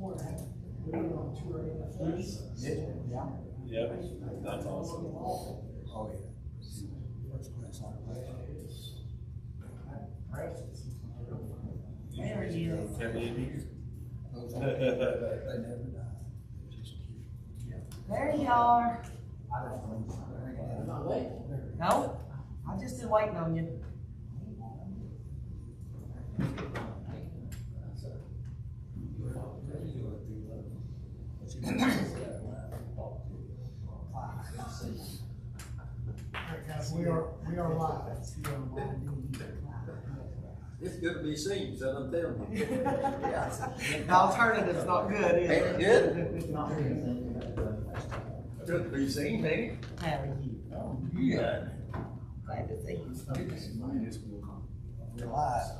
Yeah. Yep, that's awesome. Oh, yeah. First class operation. There he is. Those old people, they never die. They're just cute. There you are. I don't know. No, I just been waiting on you. We are live. It's good to be seen, so I'm telling you. The alternative's not good, is Ain't it? it good? Good to be seen, ain't it? How are you? Oh, yeah. Glad to see you. We're live.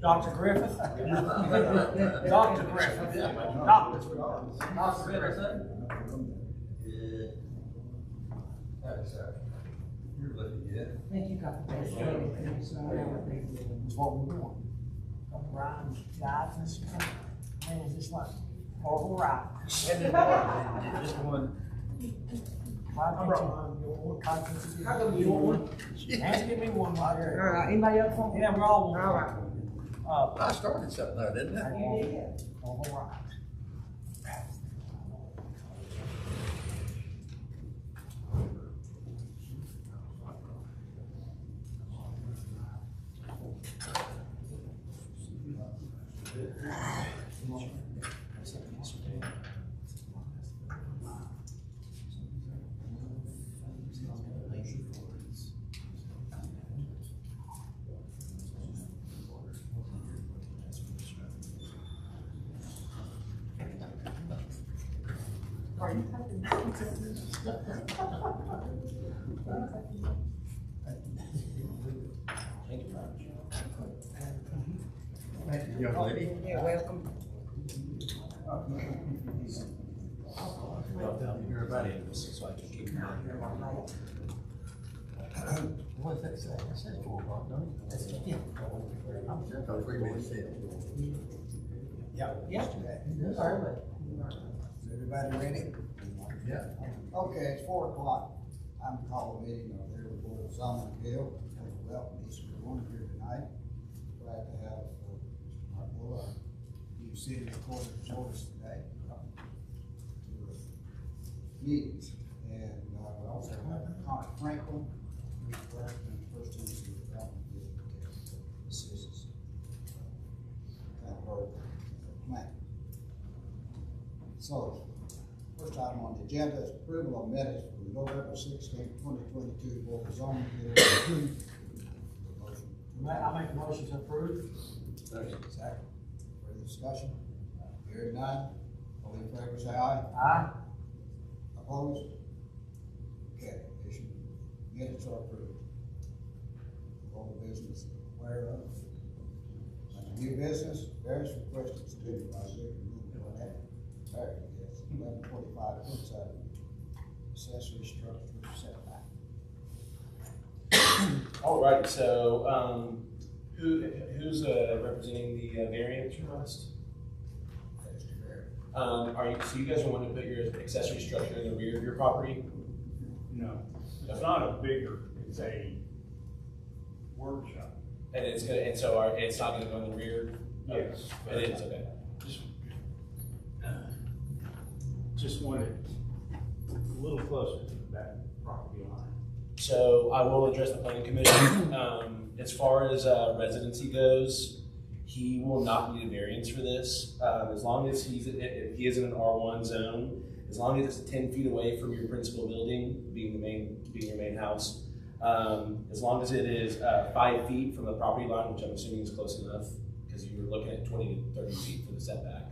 Dr. Griffith? Dr. Griffith. Dr. Griffith. Yeah. That's you're looking good. I think you got the best lady. It's what we want. Ryan, guys, and stuff. Man, it's just like, all right. Just one. How come you want one? Nancy, give me one right All there. right, anybody else want? Yeah, we're all one. All right. I started something there, didn't I? You did. All right. Young lady. You're welcome. Everybody, so I can keep an eye. What's that say? That says 4 o'clock, don't it? That's it. Yeah. I'm sure 3 minutes in. Yeah. Yeah. Is everybody ready? Yeah. Okay, it's 4 o'clock. I'm calling a meeting of the Erwin Board of Zoning Appeal. Welcome each and every one here tonight. Glad to have Mr. Markle, our new city recorder, join us today. To the meetings. And we also have Connor Franklin, who's president of the First Tennessee Development District, assists kind of our plan. So, first item on the agenda is approval of minutes for the November 16th, 2022 Board of Zoning Appeal. I make a motion to approve. Second. Further discussion? Hearing none. All in favor say aye. Aye. Opposed? Okay, minutes are approved. All the business aware of. Under new business, various requested student project removal on that. Very good. 1125 Woodside accessory structure setback. All right, so, who's representing the variance request? That's fair. So you guys are wanting to put your accessory structure in the rear of your property? No, it's not a bigger, it's a workshop. And it's not gonna go in the rear? Yes. It is, okay. Just want it a little closer to the back property line. So I will address the planning commission. As far as residency goes, he will not need a variance for this. As long as he is in an R1 zone, as long as it's 10 feet away from your principal building, being your main house, as long as it is 5 feet from the property line, which I'm assuming is close enough, because you were looking at 20 to 30 feet for the setback.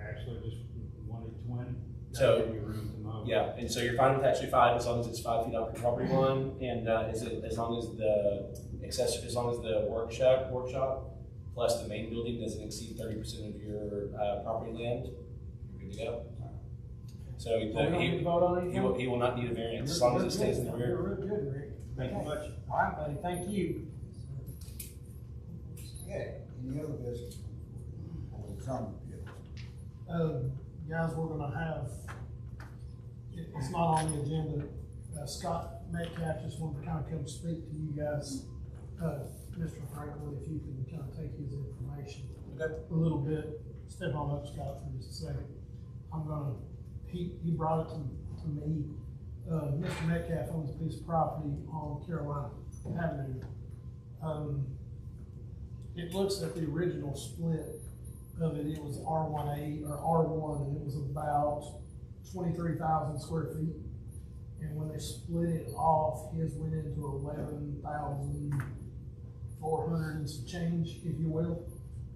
Actually, just wanted 20. So, That'd give you room to mow. Yeah, and so you're fine with actually 5 as long as it's 5 feet off your property line, and as long as the workshop plus the main building doesn't exceed 30% of your property land, you're good to go. So We don't need to vote on anything? he will not need a variance as long as it stays in the rear. You're real good, Rick. Thank you much. All right, buddy, thank you. Okay, any other business? Or zoning appeals? Guys, we're gonna have, it's not on the agenda. Scott Metcalf just wanted to kind of come speak to you guys. Mr. Franklin, if you can kind of take his information a little bit. Step on up, Scott, for just a second. He brought it to me. Mr. Metcalf owns a piece of property on Carolina Avenue. It looks at the original split of it, it was R1A or R1, and it was about 23,000 square feet. And when they split it off, his went into 11,400 and some change, if you will.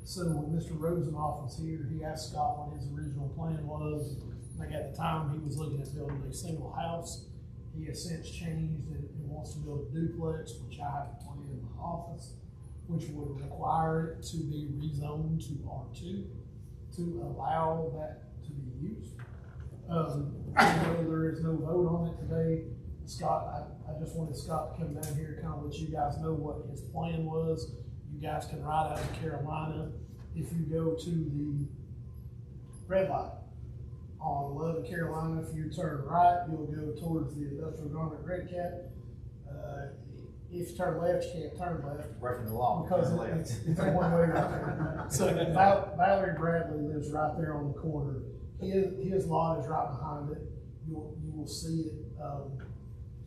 So when Mr. Rosenoff was here, he asked Scott what his original plan was. Like at the time, he was looking at building a single house. He has since changed and wants to build a duplex, which I have to plan in my office, which would require it to be rezoned to R2 to allow that to be used. There is no vote on it today. Scott, I just wanted Scott to come down here, kind of let you guys know what his plan was. You guys can ride out of Carolina. If you go to the red light on 11 Carolina, if you turn right, you'll go towards the industrial garment red cap. If you turn left, you can't turn left. Breaking the law. Because it's a one-way right there. So Valerie Bradley lives right there on the corner. His lot is right behind it. You will see it.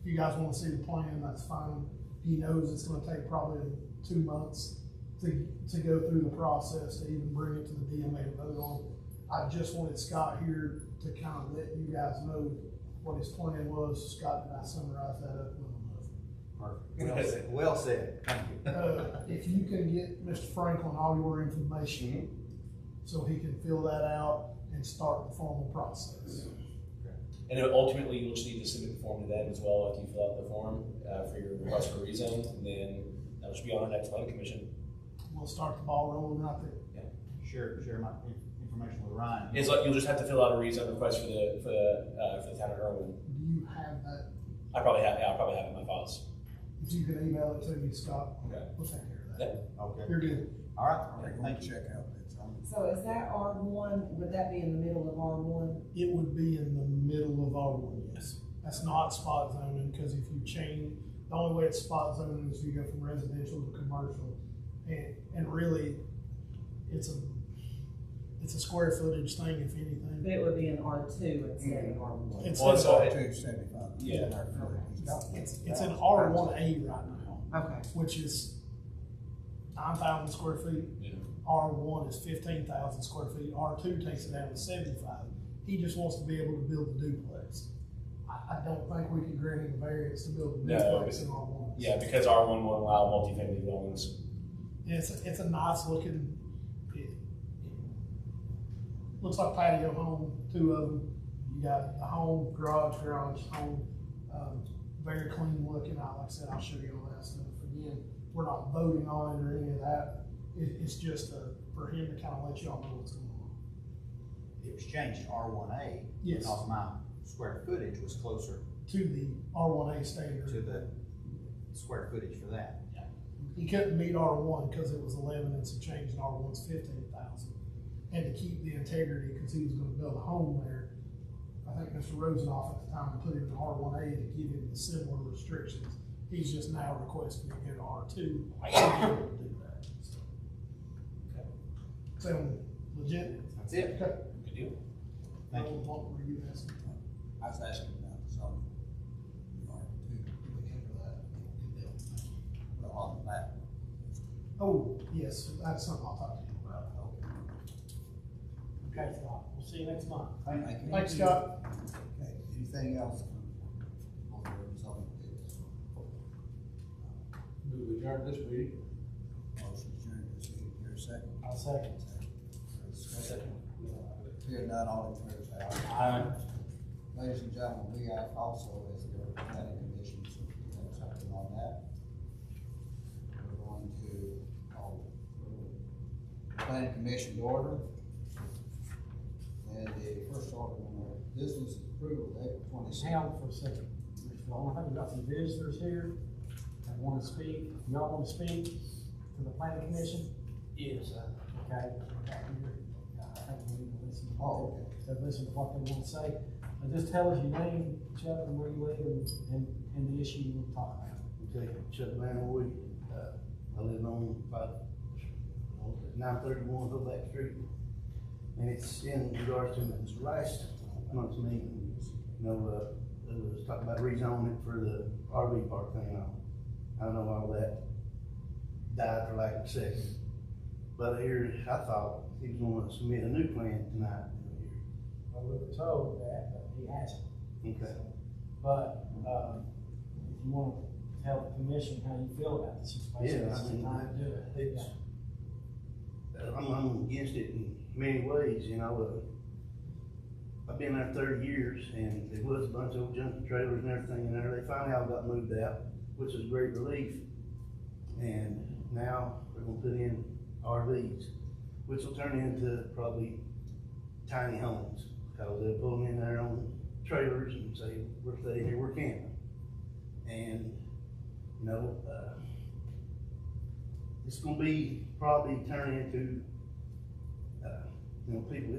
If you guys want to see the plan, that's fine. He knows it's going to take probably 2 months to go through the process to even bring it to the DMA to vote on. I just wanted Scott here to kind of let you guys know what his plan was. Scott, did I summarize that up? Perfect. Well said. Thank you. If you can get Mr. Franklin all your information, so he can fill that out and start the formal process. And ultimately, you'll just need to submit the form to them as well after you fill out the form for your request for rezone, and then that'll just be on our next planning commission. We'll start the ball rolling right there. Share my information with Ryan. It's like you'll just have to fill out a rezone request for the town of Erwin. Do you have that? I'll probably have it in my files. If you can email it to me, Scott, Okay. we'll take care of that. Okay. You're good. All right. Thank you. Check out that zone. So is that R1, would that be in the middle of R1? It would be in the middle of R1, yes. That's not spot zoning, because if you change, the only way it's spot zoning is if you go from residential to commercial. And really, it's a square footage thing, if anything. But it would be in R2 instead of R1. It's Well, in- so- 275. Yeah. It's in R1A right now, Okay. which is 9,000 square feet. Yeah. R1 is 15,000 square feet. R2 takes it down to 75. He just wants to be able to build a duplex. I don't think we can grant him a variance to build a No, duplex in R1. Yeah, because R1 won't allow multifamily dwellings. It's a nice looking, it looks like patio home, 2 of them. You got a home, garage, home, very clean looking. Like I said, I'll show you all that stuff. Again, we're not voting on it or any of that. It's just for him to kind of let y'all know what's going on. It was changed to R1A. Yes. Because my square footage was closer To the R1A standard. to the square footage for that. He couldn't meet R1 because it was 11 and some change, and R1's 15,000. And to keep the integrity, because he was going to build a home there, I think Mr. Rosenoff at the time put him in R1A to give him the similar restrictions. He's just now requesting to go to R2 to be able to do that. So, okay. Sound legit? That's it. Okay. Good deal. Thank you. What were you asking? I was asking about the zone. R2. Well, on the map. Oh, yes, that's something I'll talk to you about. Okay, Scott, we'll see you next month. Thank you. Thanks, Scott. Okay, anything else on the zone? We adjourned this week. Motion adjourned, this meeting, here a second. I'll second. Second. Here none, all in favor, say aye. Aye. Ladies and gentlemen, we have also, as the planning commission, so if you have something on that, we're going to call the planning commission to order. And the first order on our business is approval of April 26th. Hang on for a second, Mr. Long. I think we've got some visitors here that want to speak. Y'all want to speak to the planning commission? Yes. Okay. I think we need to listen to Oh, okay. So listen to what they want to say. Just tell us your name, Chuck, and where you live, and the issue you want to talk about. Okay, Chuck Manwood, I live on about 931 Hillback Street. And it's in regards to this last month's meeting, it was talking about rezoning it for the RV park thing. I don't know all that died for lack of a second. But here, I thought he was gonna submit a new plan tonight. Well, we were told that, but he hasn't. Okay. But, if you want to tell the commission how you feel about the situation, Yeah, this I is the mean, time to do it. it's, I'm against it in many ways, I've been there 30 years, and there was a bunch of old junky trailers and everything in there. They finally all got moved out, which was a great relief. And now we're gonna put in RVs, which will turn into probably tiny homes, because they'll pull them in there on trailers and say, we're staying here, we're camping. And, it's gonna be probably turn into, people,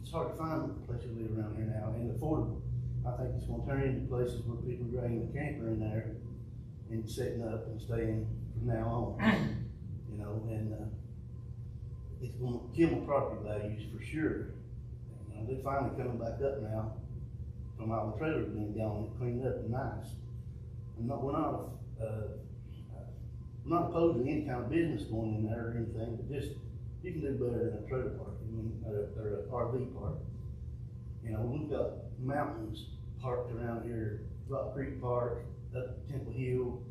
it's hard to find places to live around here now and affordable. I think it's gonna turn into places where people are dragging the camper in there and setting up and staying from now on. It's gonna kill my property values for sure. They're finally coming back up now from all the trailers being gone and cleaned up and nice. We're not opposed to any kind of business going in there or anything, but just, you can do better than a trailer park, or an RV park. We've got mountains parked around here, Rock Creek Park, up Temple Hill.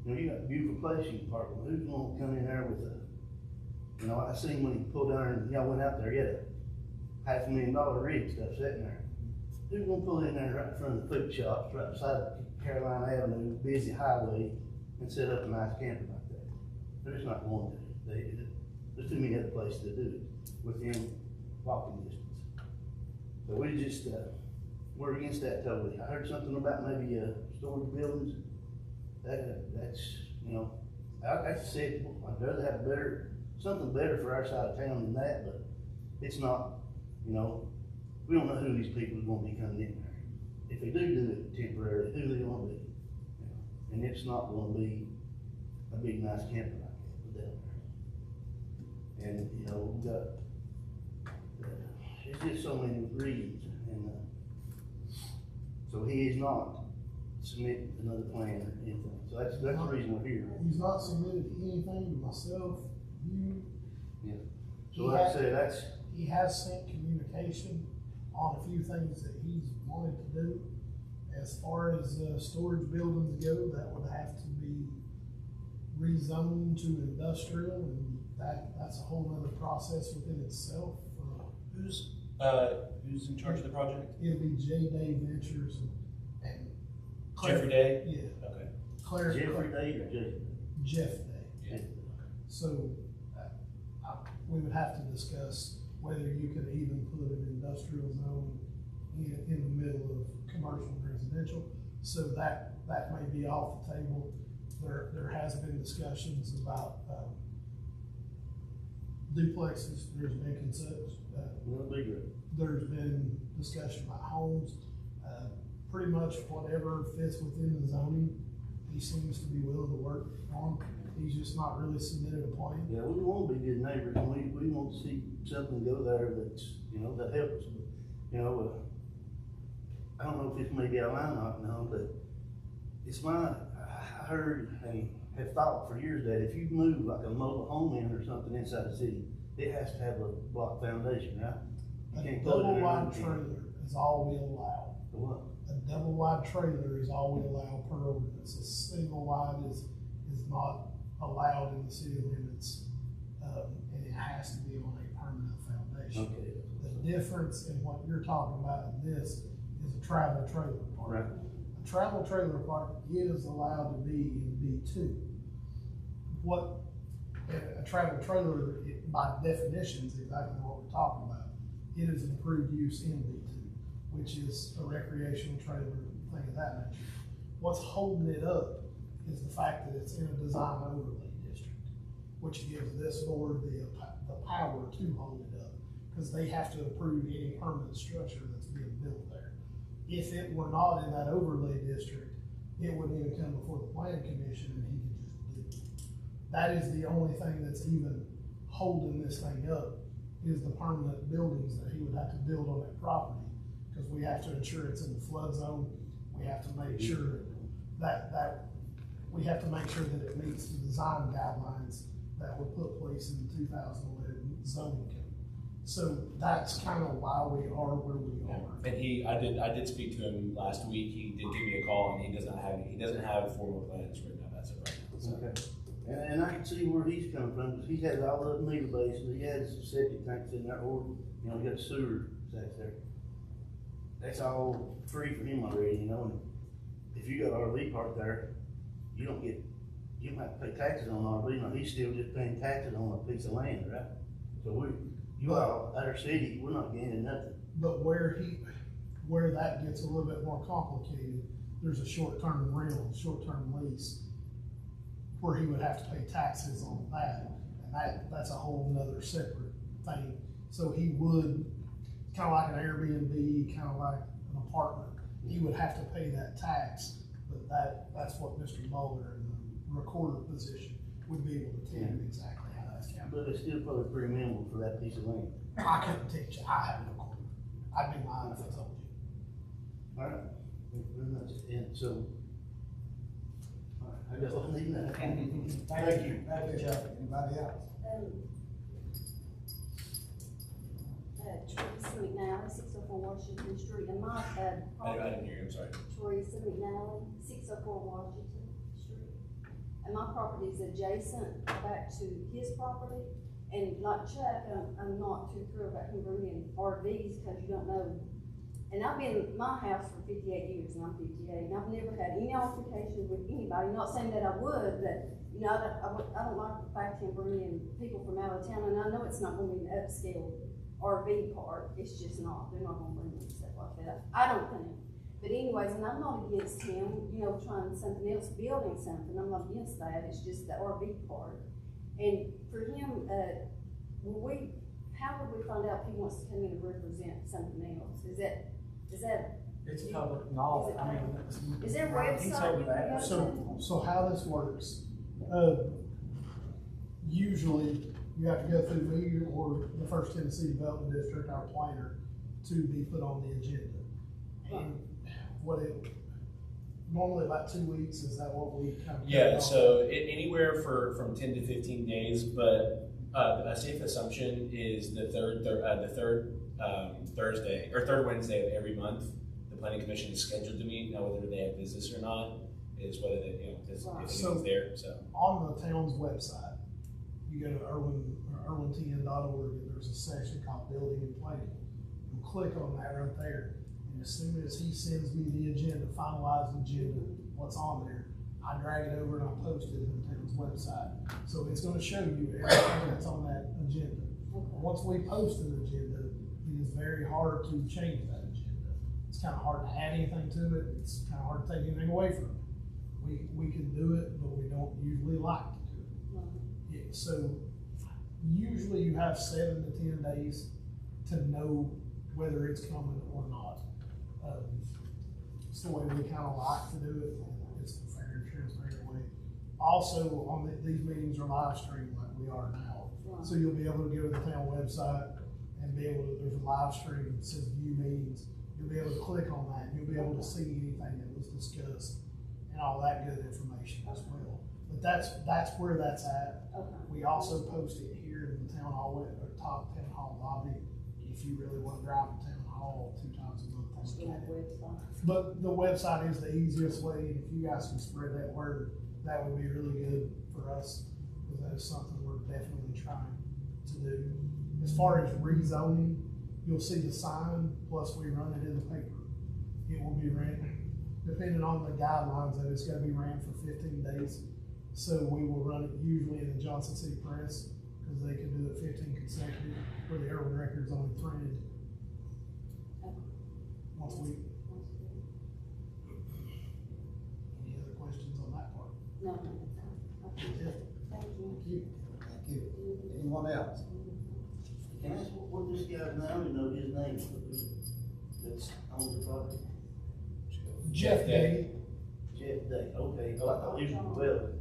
You got a beautiful place you can park. Who's gonna come in there with I seen when he pulled down and y'all went out there, he had a $500,000 rig stuff sitting there. Who's gonna pull in there right in front of the food shops, right beside Carolina Avenue, busy highway, and set up a nice camper like that? They're just not going to. There's too many other places to do it within walking distance. So we're against that totally. I heard something about maybe storage buildings. That's acceptable. I'd rather have something better for our side of town than that, but it's not, we don't know who these people are gonna be coming in there. If they do it temporarily, who they gonna be? And it's not gonna be a big nice camper like that down there. And, we've got, it's just so many reasons, and, so he is not submitting another plan or anything, so that's the reason we're here. He's not submitted anything to myself, you. Yeah. So like I said, He has sent communication on a few things that he's wanted to do. As far as storage buildings go, that would have to be rezoned to industrial, and that's a whole other process within itself. Who's in charge of the project? It'll be J. Day Ventures and Jeffrey Day? Yeah. Okay. Claire. Jeffrey Day or Jeff Day. Yeah. So, we would have to discuss whether you could even put an industrial zone in the middle of commercial and residential. So that may be off the table. There has been discussions about, duplexes. There's been there's been discussion about homes. Pretty much whatever fits within the zoning, he seems to be willing to work on. He's just not really submitted a plan. Yeah, we want to be good neighbors, and we want to see something go there that's, that helps. I don't know if this may be a line item now, but I heard and have thought for years that if you move like a mobile home in or something inside the city, it has to have a block foundation, right? You A can't put it double in wide there. trailer is all we allow. The what? A double wide trailer is all we allow per ordinance. A single wide is not allowed in the city limits, and it has to be on a permanent foundation. Okay. The difference in what you're talking about in this is a travel trailer park. Right. A travel trailer park is allowed to be in B2. What a travel trailer, by definition, is exactly what we're talking about. It is an approved use in B2, which is a recreational trailer, thing of that nature. What's holding it up is the fact that it's in a design overlay district, which gives this board the power to hold it up. because they have to approve any permanent structure that's being built there. If it were not in that overlay district, it wouldn't even come before the planning commission and he could just do it. That is the only thing that's even holding this thing up, is the permanent buildings that he would have to build on that property. Because we have to ensure it's in the flood zone, we have to make sure we have to make sure that it meets the design guidelines that were put place in the 2011 zoning code. So that's kind of why we are where we are. And I did speak to him last week. He did give me a call, and he doesn't have formal plans written up as of right now. So. Okay. And I can see where he's coming from, because he has all the meter bases, he has septic tanks in there, or, you know, he got sewer stacks there. That's all free for him already, you know, and if you got RV park there, you don't have to pay taxes on RV, you know, he's still just paying taxes on a piece of land, right? So you all, at our city, we're not gaining nothing. But where that gets a little bit more complicated, there's a short-term rental, short-term lease, where he would have to pay taxes on that, and that's a whole nother separate thing. So he would, kind of like an Airbnb, kind of like an apartment, he would have to pay that tax, but that's what Mr. Muller in the recorder position would be able to tell you exactly how that's counted. But it's still probably pretty minimal for that piece of land. I couldn't teach you, I have no clue. I'd be lying if I told you. All right, very much, and so, all right, I guess I'll leave that. Thank you. Thank you, Chuck. Anybody else? Teresa McNally, 604 Washington Street, and my, I didn't hear you, I'm sorry. Teresa McNally, 604 Washington Street. And my property is adjacent back to his property, and like Chuck, I'm not too thrilled about him bringing RVs, because you don't know. And I've been in my house for 58 years, and I'm 58, and I've never had any altercation with anybody, not saying that I would, but, you know, I don't like the fact of him bringing people from out of town, and I know it's not gonna be an upscale RV park, it's just not, they're not gonna bring in stuff like that, I don't think. But anyways, and I'm not against him, you know, trying something else, building something, I'm not against that, it's just the RV part. And for him, how would we find out if he wants to come in and represent something else? Is that? It's public knowledge, I mean. Is there a website? He told me that. So how this works, usually you have to go through me or the First Tennessee Development District, our planner, to be put on the agenda. And normally about 2 weeks, is that what we kind of? Yeah, so anywhere from 10 to 15 days, but a safe assumption is the third Thursday or third Wednesday of every month. The planning commission is scheduled to meet. Now, whether they have business or not is whether they, you know, if it's there. So on the town's website, you go to erwintn.org, and there's a section called Building and Planning. You click on that right there, and as soon as he sends me the agenda, finalized agenda, what's on there, I drag it over and I post it in the town's website. So it's going to show you everything that's on that agenda. Once we post an agenda, it is very hard to change that agenda. It's kind of hard to add anything to it. It's kind of hard to take anything away from it. We can do it, but we don't usually like to do it. Yeah, so usually you have 7 to 10 days to know whether it's coming or not. It's the way we kind of like to do it. It's the fair and transparent way. Also, these meetings are live streamed like we are now. So you'll be able to go to the town website and be able to, there's a live stream that says view meetings. You'll be able to click on that and you'll be able to see anything that was discussed and all that good information as well. But that's where that's at. We also post it here in the town hall, or top town hall lobby. If you really want to drive to town hall 2 times a month. But the website is the easiest way, and if you guys can spread that word, that would be really good for us, because that is something we're definitely trying to do. As far as rezoning, you'll see the sign, plus we run it in the paper. It will be ran, depending on the guidelines of it, it's gotta be ran for 15 days. So we will run it usually in the Johnson City Press, because they can do it 15 consecutive, where the Erwin record's only printed once a week. Any other questions on that part? No. Yeah. Thank you. Thank you. Thank you. Anyone else? Can I ask what this guy's his name? That's on the property? Jeff Day, Jeff Day, okay, I thought he was the developer.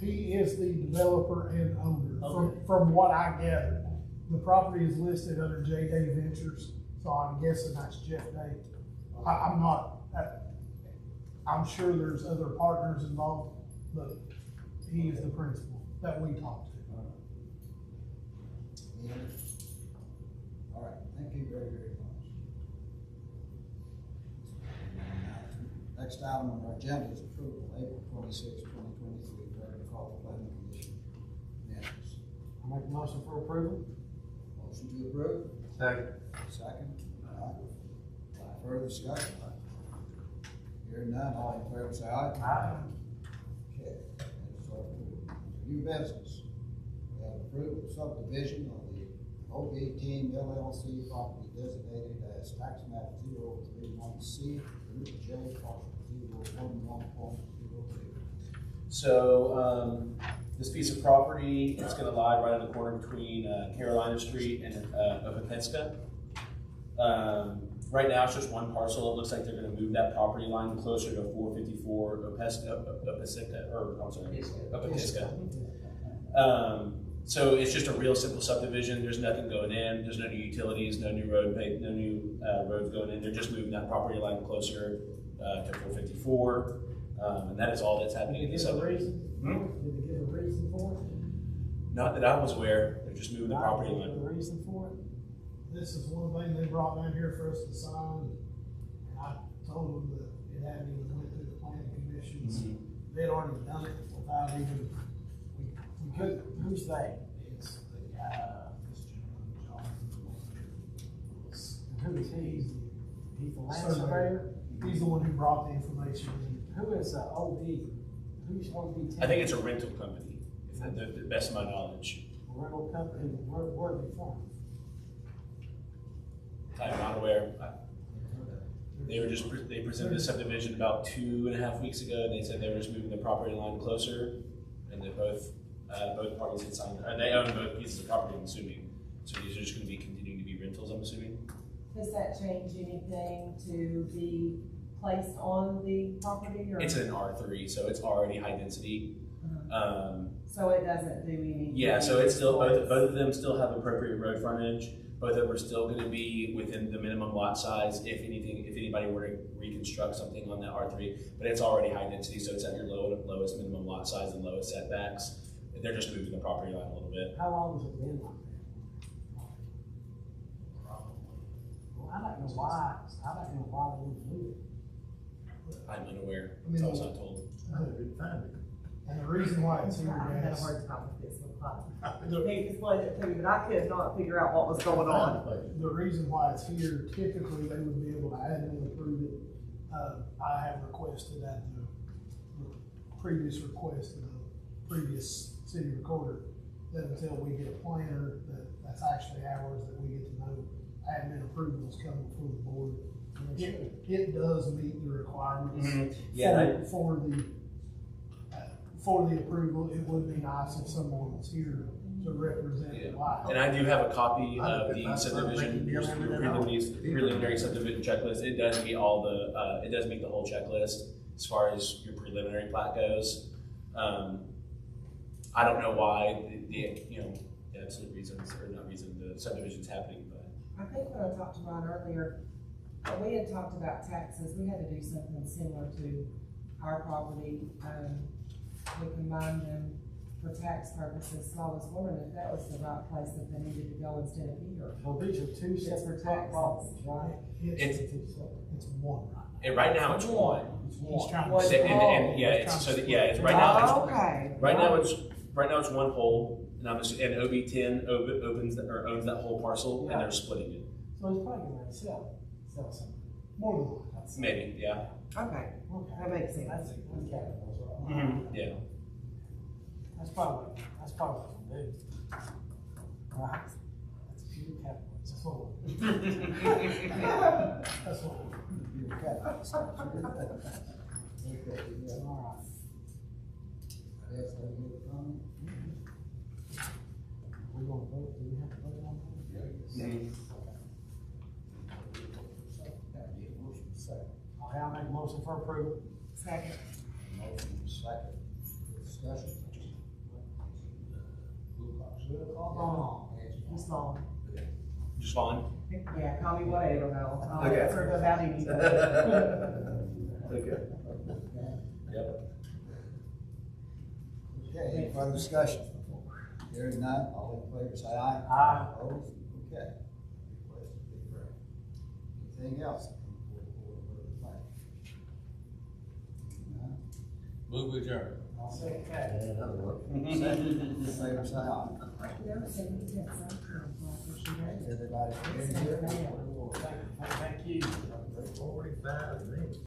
he is the developer and owner, Okay. from what I gathered. The property is listed under J Day Ventures, so I'm guessing that's Jeff Day. I'm not, I'm sure there's other partners involved, but he is the principal that we talked to. Any others? All right, thank you very, very much. Next item on our agenda is approval, April 26, 2023, regular call for planning commission minutes. I make a motion for approval. Motion to approve? Second. Second. All right. Further discussion? Hearing none, all in favor say aye. Aye. Okay, that's all approved. New business. We have approved the subdivision of the OB Team LLC property designated as tax map 031C, Route J, parcel 011.02. So, this piece of property is gonna lie right on the corner between Carolina Street and Opetska. Right now, it's just one parcel. It looks like they're gonna move that property line closer to 454 Opetska. So it's just a real simple subdivision. There's nothing going in. There's no new utilities, no new roads going in. They're just moving that property line closer to 454. And that is all that's happening in Did this they give a subdivision. reason? Did they give a reason for it? Not that I was aware. They're just moving the property Did they line. give a reason for it? This is one thing they brought down here for us to sign, and I told them that it hadn't even went through the planning commissions. They'd already done it without even, we couldn't. Who's they? It's the, this gentleman, John. Who is he? He's the land Surveyor. surveyor? He's the one who brought the information in. Who is OB? Who's OB? I think it's a rental company, if the best of my knowledge. Rental company, where are they from? I'm not aware. They presented the subdivision about 2.5 weeks ago, and they said they were just moving the property line closer, and that both parties had signed, and they own both pieces of property, I'm assuming. So these are just gonna be continuing to be rentals, I'm assuming. Does that change anything to be placed on the property or? It's an R3, so it's already high density. So it doesn't do anything? Yeah, so it's still, both of them still have appropriate road frontage. Both of them are still gonna be within the minimum lot size, if anybody were to reconstruct something on that R3. But it's already high density, so it's at your lowest minimum lot size and lowest setbacks. They're just moving the property line a little bit. How long has it been like that? Well, I don't know why they would move it. I'm unaware, I mean, so I was not told. And the reason why it's here, I had a guys, hard time with this one. They explained it to me, but I could not figure out what was going on. the reason why it's here, typically they would be able to admin approve it. I have requested at the previous request of the previous city recorder, that until we get a planner, that's actually ours, that we get to know, admin approvals come before the board. And it does meet the requirements. Yeah, For the approval. It would be nice if someone was here to represent why. And I do have a copy of the subdivision, preliminary subdivision checklist. It does meet all the, it does meet the whole checklist as far as your preliminary plat goes. I don't know why the absolute reasons, or not reason, the subdivision's happening, but. I think when I talked to Ron earlier, we had talked about taxes. We had to do something similar to our property. We combined them for tax purposes, so I was wondering if that was the right place that they needed to go instead of here. So these are two separate taxes. properties, right? It's one right now. Right now it's one. He's trying One. to. It's right now it's Okay. right now it's one whole, and OB10 owns that whole parcel, and they're splitting it. So he's probably gonna sell something. More than one. Maybe, yeah. Okay, that makes sense. That's capitals, right? Yeah. That's probably what we do. Right? That's pure capitalism. That's what. Okay, yeah. All right. Yes, I get a comment? We're gonna vote, do we have to vote on that? Mhm. motion for approval. Second. Motion second, discussion. He's long. Just fine. Yeah, call me whatever though. I'll Okay. answer about anything. Okay. Yep. Okay, any further discussion? Hearing none, all in favor say aye. Aye. Opposed? Okay. Request to be granted. Anything else? None? Move adjourned. I'll second that. Second, in favor say aye. Everybody, Thank you. 45 minutes.